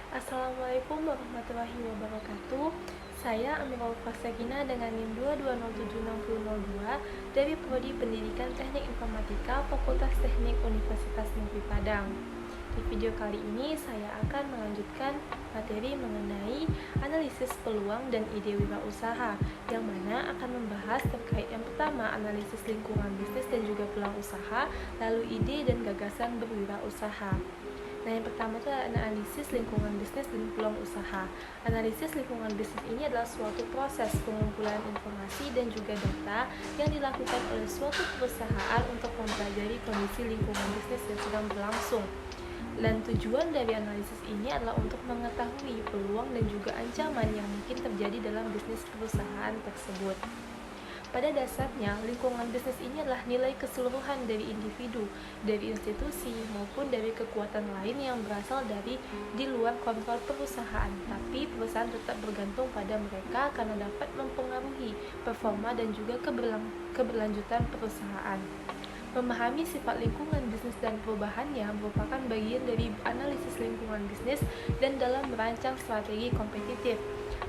Assalamualaikum warahmatullahi wabarakatuh. Saya Amirul Fasakina dengan NIM 2207602 dari Prodi Pendidikan Teknik Informatika Fakultas Teknik Universitas Negeri Padang. Di video kali ini saya akan melanjutkan materi mengenai analisis peluang dan ide wirausaha, yang mana akan membahas terkait yang pertama analisis lingkungan bisnis dan juga peluang usaha, lalu ide dan gagasan berwirausaha. Nah, yang pertama itu adalah analisis lingkungan bisnis dan peluang usaha. Analisis lingkungan bisnis ini adalah suatu proses pengumpulan informasi dan juga data yang dilakukan oleh suatu perusahaan untuk mempelajari kondisi lingkungan bisnis yang sedang berlangsung. Dan tujuan dari analisis ini adalah untuk mengetahui peluang dan juga ancaman yang mungkin terjadi dalam bisnis perusahaan tersebut. Pada dasarnya, lingkungan bisnis ini adalah nilai keseluruhan dari individu, dari institusi, maupun dari kekuatan lain yang berasal dari di luar kontrol perusahaan. Tapi perusahaan tetap bergantung pada mereka karena dapat mempengaruhi performa dan juga keberlanjutan perusahaan. Memahami sifat lingkungan bisnis dan perubahannya merupakan bagian dari analisis lingkungan bisnis dan dalam merancang strategi kompetitif.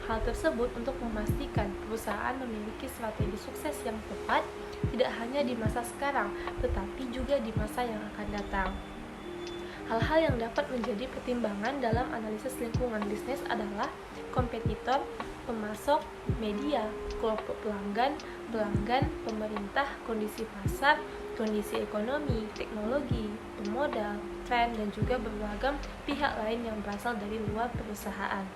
Hal tersebut untuk memastikan perusahaan memiliki strategi sukses yang tepat tidak hanya di masa sekarang, tetapi juga di masa yang akan datang. Hal-hal yang dapat menjadi pertimbangan dalam analisis lingkungan bisnis adalah kompetitor, pemasok, media, kelompok pelanggan, pemerintah, kondisi pasar, kondisi ekonomi, teknologi, pemodal, tren, dan juga beragam pihak lain yang berasal dari luar perusahaan.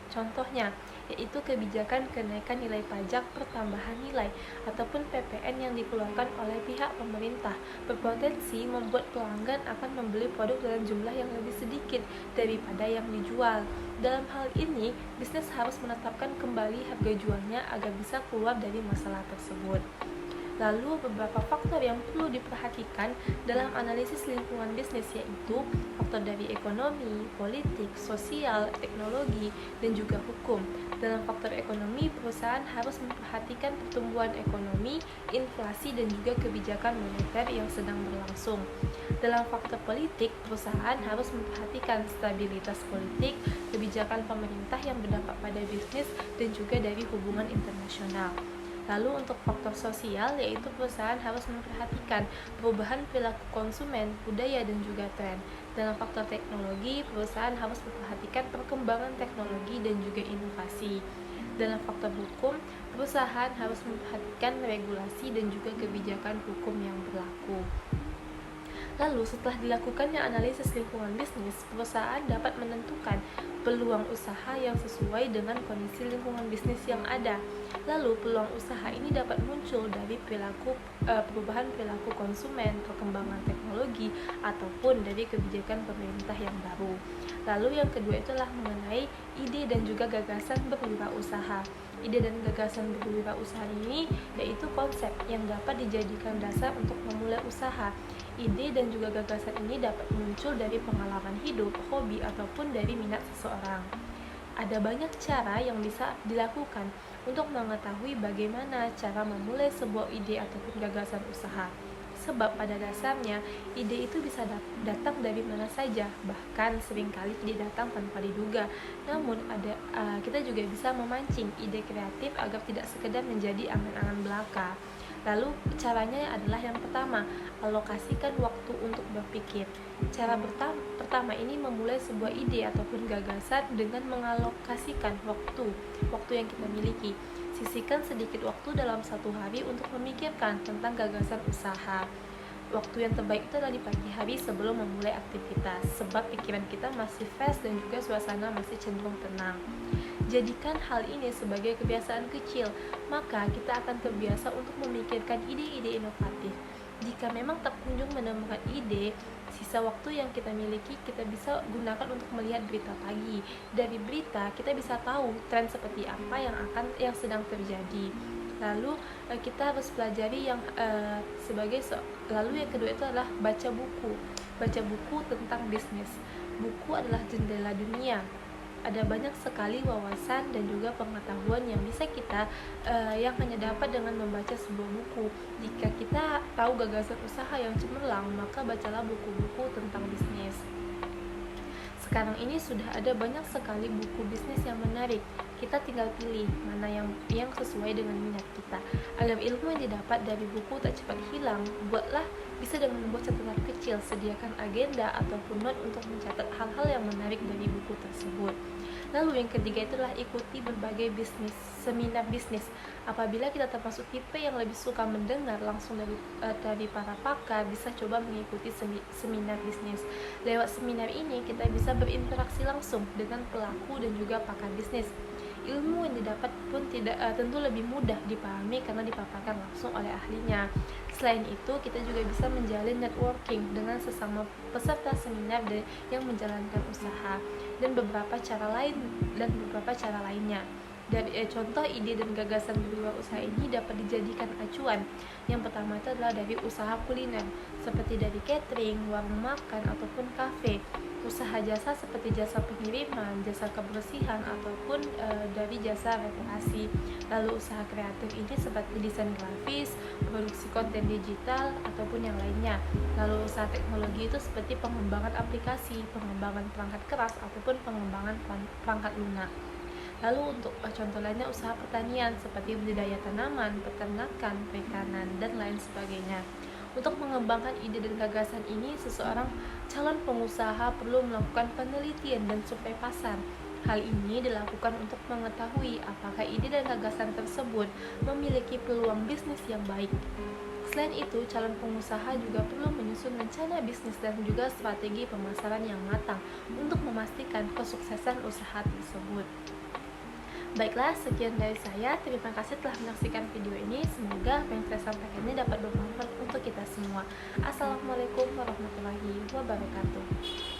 Contohnya, yaitu kebijakan kenaikan nilai pajak pertambahan nilai ataupun PPN yang dikeluarkan oleh pihak pemerintah berpotensi membuat pelanggan akan membeli produk dalam jumlah yang lebih sedikit daripada yang dijual. Dalam hal ini, bisnis harus menetapkan kembali harga jualnya agar bisa keluar dari masalah tersebut. Lalu beberapa faktor yang perlu diperhatikan dalam analisis lingkungan bisnis yaitu faktor dari ekonomi, politik, sosial, teknologi, dan juga hukum. Dalam faktor ekonomi, perusahaan harus memperhatikan pertumbuhan ekonomi, inflasi, dan juga kebijakan moneter yang sedang berlangsung. Dalam faktor politik, perusahaan harus memperhatikan stabilitas politik, kebijakan pemerintah yang berdampak pada bisnis, dan juga dari hubungan internasional. Lalu untuk faktor sosial, yaitu perusahaan harus memperhatikan perubahan perilaku konsumen, budaya, dan juga tren. Dalam faktor teknologi, perusahaan harus memperhatikan perkembangan teknologi dan juga inovasi. Dalam faktor hukum, perusahaan harus memperhatikan regulasi dan juga kebijakan hukum yang berlaku. Lalu setelah dilakukannya analisis lingkungan bisnis, perusahaan dapat menentukan peluang usaha yang sesuai dengan kondisi lingkungan bisnis yang ada. Lalu peluang usaha ini dapat muncul dari perubahan perilaku konsumen, perkembangan teknologi, ataupun dari kebijakan pemerintah yang baru. Lalu yang kedua itulah mengenai ide dan juga gagasan berwirausaha. Ide dan gagasan berwirausaha ini yaitu konsep yang dapat dijadikan dasar untuk memulai usaha. Ide dan juga gagasan ini dapat muncul dari pengalaman hidup, hobi, ataupun dari minat seseorang. Ada banyak cara yang bisa dilakukan untuk mengetahui bagaimana cara memulai sebuah ide ataupun gagasan usaha. Sebab pada dasarnya, ide itu bisa datang dari mana saja, bahkan seringkali ide datang tanpa diduga. Namun, kita juga bisa memancing ide kreatif agar tidak sekedar menjadi angan-angan belaka. Lalu caranya adalah yang pertama, alokasikan waktu untuk berpikir. Cara pertama ini memulai sebuah ide ataupun gagasan dengan mengalokasikan waktu yang kita miliki. Sisihkan sedikit waktu dalam satu hari untuk memikirkan tentang gagasan usaha. Waktu yang terbaik itu adalah di pagi hari sebelum memulai aktivitas, sebab pikiran kita masih fresh dan juga suasana masih cenderung tenang. Jadikan hal ini sebagai kebiasaan kecil, maka kita akan terbiasa untuk memikirkan ide-ide inovatif. Jika memang tak kunjung menemukan ide, sisa waktu yang kita miliki kita bisa gunakan untuk melihat berita pagi. Dari berita kita bisa tahu tren seperti apa yang sedang terjadi. Lalu kita harus pelajari yang lalu yang kedua itu adalah baca buku. Baca buku tentang bisnis. Buku adalah jendela dunia. Ada banyak sekali wawasan dan juga pengetahuan yang bisa kita yang hanya dapat dengan membaca sebuah buku. Jika kita tahu gagasan usaha yang cemerlang, maka bacalah buku-buku tentang bisnis. Sekarang ini sudah ada banyak sekali buku bisnis yang menarik. Kita tinggal pilih mana yang sesuai dengan minat kita. Agar ilmu yang didapat dari buku tak cepat hilang, buatlah bisa dengan membuat catatan kecil, sediakan agenda ataupun note untuk mencatat hal-hal yang menarik dari buku tersebut. Lalu yang ketiga itulah ikuti berbagai seminar bisnis. Apabila kita termasuk tipe yang lebih suka mendengar langsung dari para pakar, bisa coba mengikuti seminar bisnis. Lewat seminar ini kita bisa berinteraksi langsung dengan pelaku dan juga pakar bisnis. Ilmu yang didapat pun tentu lebih mudah dipahami karena dipaparkan langsung oleh ahlinya. Selain itu, kita juga bisa menjalin networking dengan sesama peserta seminar yang menjalankan usaha dan beberapa cara lainnya. Dari contoh ide dan gagasan di luar usaha ini dapat dijadikan acuan. Yang pertama itu adalah dari usaha kuliner, seperti dari catering, warung makan, ataupun kafe. Usaha jasa seperti jasa pengiriman, jasa kebersihan, ataupun dari jasa reparasi. Lalu usaha kreatif ini seperti desain grafis, produksi konten digital, ataupun yang lainnya. Lalu usaha teknologi itu seperti pengembangan aplikasi, pengembangan perangkat keras, ataupun pengembangan perangkat lunak. Lalu untuk contoh lainnya usaha pertanian seperti budidaya tanaman, peternakan, perikanan, dan lain sebagainya. Untuk mengembangkan ide dan gagasan ini, seseorang calon pengusaha perlu melakukan penelitian dan survei pasar. Hal ini dilakukan untuk mengetahui apakah ide dan gagasan tersebut memiliki peluang bisnis yang baik. Selain itu, calon pengusaha juga perlu menyusun rencana bisnis dan juga strategi pemasaran yang matang untuk memastikan kesuksesan usaha tersebut. Baiklah, sekian dari saya. Terima kasih telah menyaksikan video ini. Semoga apa yang saya sampaikan ini dapat bermanfaat untuk kita semua. Assalamualaikum warahmatullahi wabarakatuh.